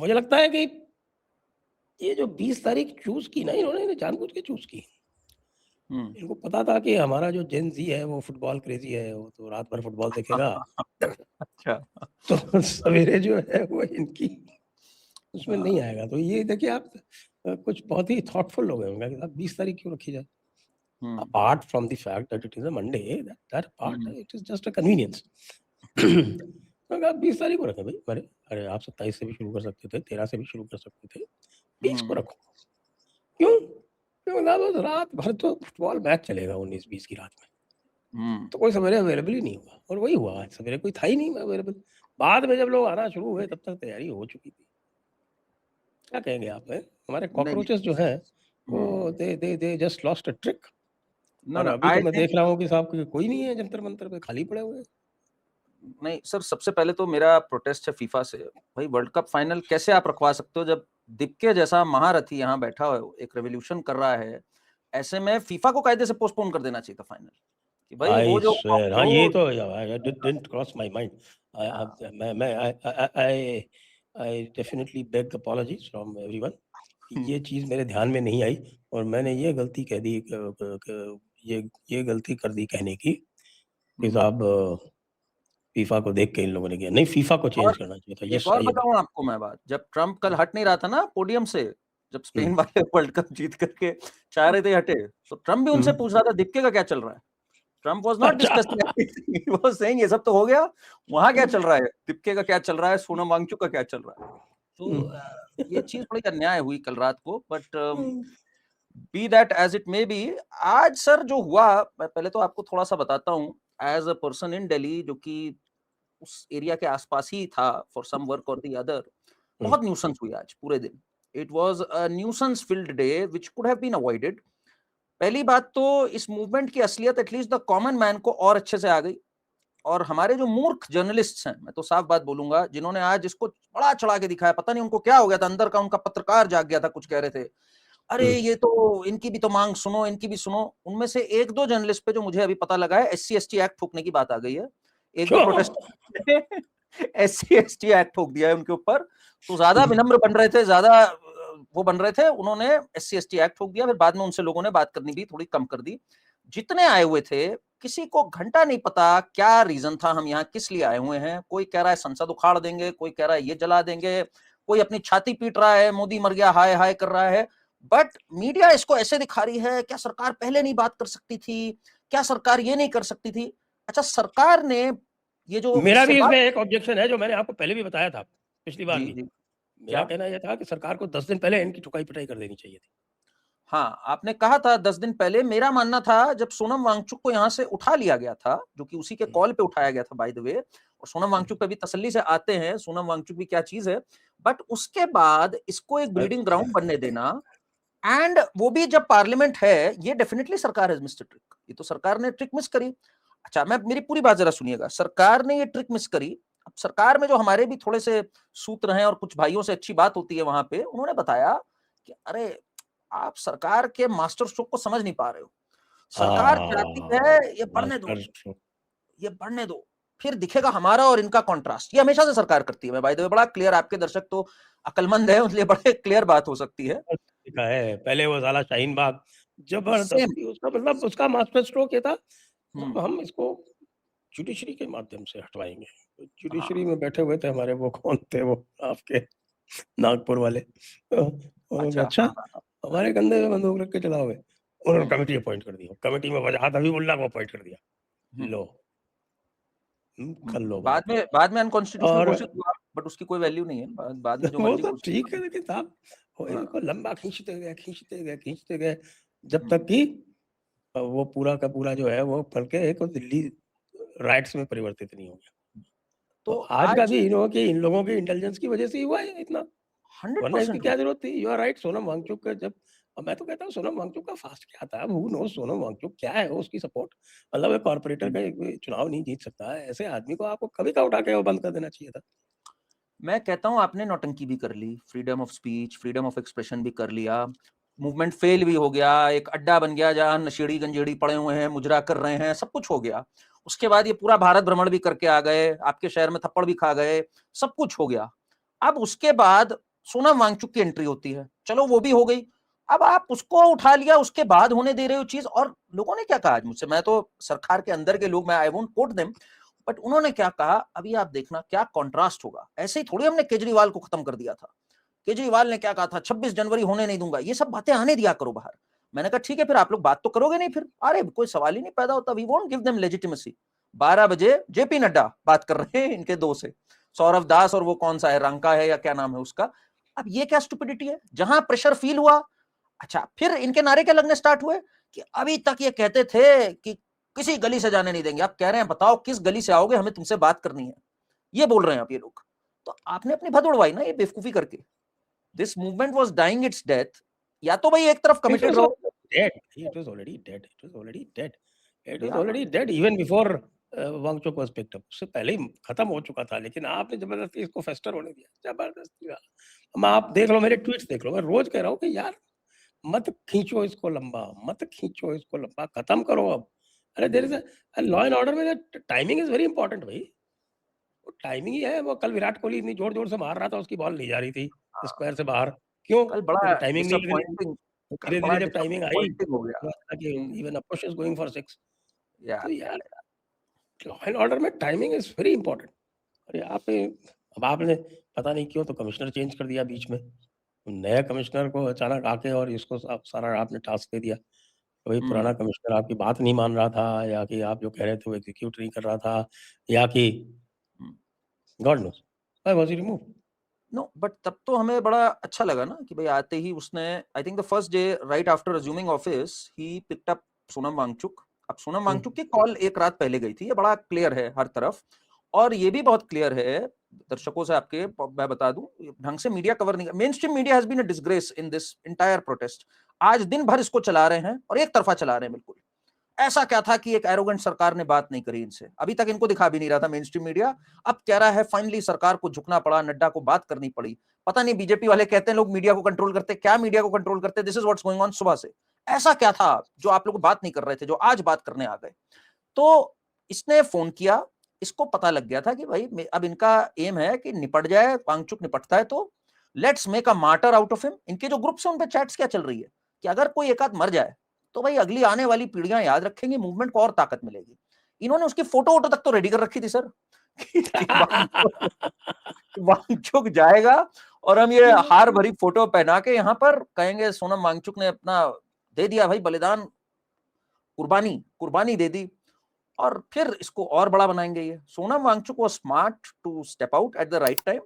मुझे लगता है कि ये जो 20 तारीख चूज़ की ना इन्होंने जानबूझ के चूज़ की। इनको पता था कि हमारा जो जेन ज़ी है वो फुटबॉल क्रेज़ी है, वो तो रात भर फुटबॉल देखेगा। अच्छा। तो सवेरे जो है वो इनकी उसमें नहीं आएगा। तो ये देखिए आप कुछ बहुत ही थॉटफुल लोग होंगे कि साहब 20 तारीख क्यों रखी जाए? Apart from the fact that it is a Monday, that part it is just a convenience. तो अगर आप 20 तारीख को रखें भई, अरे! अरे आप 27 से भी शुरू कर सकते थे, 13 से भी शुरू कर सकते थे, 20 को रखो। क्यों? क्यों ना बस रात भर तो फुटबॉल मैच चलेगा 19-20 की रात में। तो कोई सवेरे अवेलेबल ही नहीं हुआ और वही हुआ आज सवेरे कोई था ही नहीं अवेलेबल। बाद में जब लोग आना शुरू हुए तब तक तैयारी हो चुकी थी। क्या कहेंगे आप हैं? हमारे नहीं, नहीं। कॉकरोचेस जो हैं वो they just lost a trick no, or no, अभी तो आई मैं थिंक देख रहा हूँ कि साहब कोई नहीं है जंतर-मंतर पे खाली पड़े हुए हैं। नहीं सर, सबसे पहले तो मेरा प्रोटेस्ट है फीफा से। भाई वर्ल्ड कप फाइनल कैसे आप रखवा सकते हो जब दिक्के जैसा महारथी यहाँ बैठा है, एक रेवोल्यूशन कर रहा है। ऐसे में फीफा को कायदे से पोस्टपोन कर देना चाहिए था फाइनल कि भाई वो आई जो स्वेयर हाँ, ये जो तो डिडन्ट क्रॉस माय माइंड। हाँ, मैं I definitely beg apologies from everyone कि हुँ, ये चीज़ मेरे ध्यान में नहीं आई और मैंने ये गलती कह दी क ये गलती कर दी कहने की कि हुँ। साहब फीफा को देख के इन लोगों ने किया। नहीं फीफा को चेंज और करना चाहिए था। एक यस और आई एग्री। बताऊँ आपको मैं बात, जब ट्रम्प कल हट नहीं रहा था ना पोडियम से, जब हुँ, स्पेन वाले वर्ल्ड कप जीत करके चाह रहे थे हटे, तो ट्रम्प भी हुँ। उनसे पूछ रहा था दिक्के का क्या चल रहा है? ट्रम्प वाज़ नॉट अच्छा। Discussing anything, he was saying ये सब तो हो गया, वहाँ क्या चल रहा है? दिप्के का क्या चल रहा है? सोनम वांगचुक का क्या चल रहा है? तो हुँ। ये चीज़ बड़ी अन्याय हुई कल रात को, but hmm. Be that as it may be, आज सर जो हुआ, मैं पहले तो आपको थोड़ा-सा बताता हूँ, as a person in Delhi जो कि उस एरिया के आस-पास ही था फॉर सम वर्क और द अदर, हुँ। बहुत न्यूसेंस हुई आज पूरे दिन। It was a nuisance filled day which could have been avoided. पहली बात तो इस मूवमेंट की असलियत एटलीस्ट द कॉमन मैन को और अच्छे से आ गई और हमारे जो मूर्ख जर्नलिस्ट्स हैं, मैं तो साफ बात बोलूँगा, जिन्होंने आज इसको बड़ा चढ़ा के दिखाया, पता नहीं उनको क्या हो गया था, अंदर का उनका पत्रकार जाग गया था, कुछ कह रहे थे। अरे! हुँ। ये तो इनकी भी तो माँग सुनो, इनकी भी सुनो। उनमें से 1-2 जर्नलिस्ट पे जो मुझे अभी पता लगा है, एससी-एसटी एक्ट ठोकने की बात आ गई है। 1-2 क्यों? प्रोटेस्टर्स ने एससी-एसटी एक्ट ठोक दिया है उनके ऊपर। तो ज़्यादा विनम्र बन रहे थे, ज़्यादा वो बन रहे थे, उन्होंने एससी-एसटी एक्ट ठोक दिया, फिर बाद में उनसे लोगों ने बात करनी भी थोड़ी कम कर दी। जितने आए हुए थे, किसी को घंटा नहीं पता क्या रीज़न था, हम यहाँ किस लिए आए हुए हैं। कोई कह रहा है संसद उखाड़ देंगे, कोई कह रहा है ये जला देंगे, कोई अपनी छाती पीट रहा है, मोदी मर गया, हाय हाय कर रहा है। बट मीडिया इसको ऐसे दिखा रही है, क्या सरकार पहले नहीं बात कर सकती थी? क्या सरकार ये नहीं कर सकती थी? अच्छा, सरकार ने ये जो मेरा इससे भी बात इसमें एक ऑब्जेक्शन है जो मैंने आपको पहले भी बताया था, पिछली बार जी, भी। जी। मेरा क्या? कहना ये था कि सरकार को 10 दिन पहले इनकी ठुकाई-पिटाई कर देनी चाहिए थी। हाँ, आपने कहा था 10 दिन पहले, मेरा मानना था जब सोनम वांगचुक को यहाँ से उठा लिया गया था, जो कि उसी के हुँ, कॉल पे उठाया गया था बाय द वे, और सोनम हुँ। वांगचुक पे भी तसल्ली से आते हैं, सोनम वांगचुक भी क्या चीज़ है। बट उसके बाद इसको एक ब्रीडिंग ग्राउंड बनने देना, एंड वो भी जब पार्लियामेंट है, ये डेफिनिटली सरकार हैज़ मिस्ड अ ट्रिक। ये तो सरकार ने ट्रिक मिस करी। अच्छा, मैं मेरी पूरी बात ज़रा सुनिएगा, सरकार ने ये ट्रिक मिस करी। अब सरकार में जो हमारे भी थोड़े से सूत्र हैं और कुछ भाइयों से अच्छी बात होती है वहाँ पे, उन्होंने बताया कि अरे आप सरकार के मास्टर स्ट्रोक को समझ नहीं पा रहे हो। सरकार चाहती है हाँ, ये बढ़ने दो, मास्टर स्ट्रोक। ये बढ़ने दो, फिर दिखेगा हमारा और इनका कॉन्ट्रास्ट। ये हमेशा से सरकार करती है। मैं बाय द वे बड़ा क्लियर, आपके दर्शक तो अक्लमंद हैं, इसलिए बड़े क्लियर बात हो सकती है। लिखा है, पहले वो साला शाहीन बाग सेम। ज़बरदस्ती उसका मतलब उसका मास्टर स्ट्रोक ये था, हुँ, अब हम इसको जुडिशरी के माध्यम से हटवाएँगे। तो जुडिशरी हाँ, में बैठे हुए थे हमारे वो कौन थे वो आपके नागपुर वाले। उन्होंने कहा अच्छा, अच्छा, हाँ, हाँ, हाँ, हमारे कंधे में बंदूक रख के चलाओगे? उन्होंने हुँ, कमिटी अपॉइंट कर दी। कमिटी में वजाहत हबीबुल्लाह को अपॉइंट कर दिया। हुँ, लो, कर हुँ। लो बाद बात। में अनकॉन्स्टिट्यूशनल और घोषित हुआ, बट उसकी कोई वैल्यू नहीं है। बाद में जो वो मर्ज़ी सब घोषित ठीक कर है दो। लेकिन साहब वो हाँ, इनको लंबा खींचते गए जब हुँ, तक कि वो पूरा का पूरा जो है वो फल के एक दिल्ली राइट्स में परिवर्तित नहीं हो गया। तो तो आज का आज भी इन लोगों की इंटेलिजेंस की वजह से ही हुआ है इतना, वरना इसकी 100% क्या हुआ। ज़रूरत थी? You are right Sonam Wangchuk का जब अब मैं तो कहता हूँ सोनम वांगचुक का फास्ट क्या था? हू नोज़ सोनम वांगचुक क्या है वो उसकी सपोर्ट? मतलब एक कॉर्पोरेटर हुँ। का कोई चुनाव नहीं जीत सकता है। ऐसे आदमी को आपको कभी का उठा के वो बंद कर देना चाहिए था। मैं कहता हूँ आपने नौटंकी भी कर ली, freedom of speech, freedom of expression भी कर लिया, मूवमेंट फेल भी हो गया, एक अड्डा बन गया जहाँ नशेड़ी-गंजेड़ी पड़े हुए हैं, मुजरा कर रहे हैं, सब कुछ हो गया। उसके बाद ये पूरा भारत भ्रमण भी करके आ गए, आपके शहर में थप्पड़ भी खा गए, सब कुछ हो गया। अब उसके बाद सोनम वांगचुक की एंट्री होती है, चलो वो भी हो गई। अब आप उसको उठा लिया, उसके बाद होने दे रहे हो चीज। और लोगों ने क्या कहा आज मुझसे, मैं तो सरकार के अंदर के लोग, मैं I won't quote them, but उन्होंने क्या कहा, अभी आप देखना क्या कॉन्ट्रास्ट होगा। ऐसे ही थोड़ी हमने केजरीवाल को खत्म कर दिया था। केजरीवाल ने क्या कहा था, 26 जनवरी होने नहीं दूंगा, ये सब बातें आने दिया करो बाहर। मैंने कहा ठीक है, फिर आप लोग बात तो करोगे नहीं फिर? अरे कोई सवाल ही नहीं पैदा होता, we won't give them legitimacy. 12 बजे जेपी नड्डा बात कर रहे हैं इनके दो से, सौरभ दास और वो कौन सा है, रंका है या क्या नाम है उसका। अब ये क्या स्टुपिडिटी है, जहां प्रेशर फील हुआ। अच्छा, फिर इनके नारे क्या लगने स्टार्ट हुए कि अभी तक ये कहते थे कि किसी गली से जाने नहीं देंगे, आप कह रहे हैं बताओ किस गली से आओगे, हमें तुमसे बात करनी है, ये बोल रहे हैं आप ये लोग। तो आपने अपनी भद उड़वाई ना ये बेवकूफी करके। This movement was dying its death. या तो भाई एक तरफ It कमिटेड was रहो। dead. It was already dead. It was already dead. It was Yeah. already dead even before Wangchuk was picked up. उससे पहले ही खत्म हो चुका था, लेकिन आपने जबरदस्ती इसको फेस्टर होने दिया, जबरदस्ती का। हम आप देख लो, मेरे ट्वीट्स देख लो, मैं रोज कह रहा हूँ कि यार मत खींचो इसको लंबा, मत खींचो इसको लंबा, खत्म करो अब। अरे there is a law and order में टाइमिंग इज वेरी इंपॉर्टेंट भाई। वो टाइमिंग ही है। वो कल विराट कोहली इतनी जोर जोर से मार रहा था, उसकी बॉल नहीं जा रही थी स्क्वायर से बाहर, क्यों? कल बड़ा क्योंकि टाइमिंग नहीं लग रही थी। डिसअपॉइंटिंग, कल बड़ा धीरे-धीरे जब टाइमिंग आई, डिसअपॉइंटिंग हो गया। कि even a push is going for 6। तो यार यार लॉ एंड ऑर्डर में टाइमिंग इज वेरी इंपॉर्टेंट। और यहाँ पे अब आपने पता नहीं क्यों तो कमिश्नर चेंज कर दिया बीच में। नया कमिश्नर को अचानक आके और इसको सारा आपने टास्क दे दिया। वही पुराना कमिश्नर आपकी बात नहीं मान रहा था, या कि आप जो कह रहे थे वो एग्जीक्यूट नहीं कर रहा था, या कि god knows why was he removed. No, but तब तो हमें बड़ा अच्छा लगा ना कि भाई आते ही उसने, I think the first day right after assuming office he picked up Sonam Wangchuk. अब सोनम वांगचुक की कॉल एक रात पहले गई थी, ये बड़ा क्लियर है हर तरफ। और ये भी बहुत क्लियर है दर्शकों से आपके, मैं बता दूं, ढंग से मीडिया कवर नहीं, mainstream media has been a disgrace in this entire protest. आज दिन भर इसको चला रहे हैं और एक तरफा चला रहे हैं बिल्कुल। ऐसा क्या था कि एक एरोगेंट सरकार ने बात नहीं करी इनसे, अभी तक इनको दिखा भी नहीं रहा था मेन स्ट्रीम मीडिया। अब कह रहा है फाइनली सरकार को झुकना पड़ा, नड्डा को बात करनी पड़ी। पता नहीं बीजेपी वाले कहते हैं लोग मीडिया को कंट्रोल करते, क्या मीडिया को कंट्रोल करते? This is what's going on सुबह से। ऐसा क्या था जो आप लोग बात नहीं कर रहे थे, जो आज बात करने आ गए? तो इसने फोन किया, इसको पता लग गया था कि भाई अब इनका एम है कि निपट जाए, वांगचुक निपटता है तो let's make a martyr out of him. इनके जो ग्रुप्स हैं उन पे चैट्स क्या चल रही है कि अगर कोई एक आध मर जाए तो भाई अगली आने वाली पीढ़ियां याद रखेंगी, मूवमेंट को और ताकत मिलेगी। इन्होंने उसकी फोटो वोटो तक तो रेडी कर रखी थी सर कि वांगचुक जाएगा और हम ये हार भरी फोटो पहना के यहाँ पर कहेंगे सोनम वांगचुक ने अपना दे दिया भाई बलिदान, कुर्बानी कुर्बानी दे दी। और फिर इसको और बड़ा बनाएंगे। ये Sonam Wangchuk was smart to step out at the right time.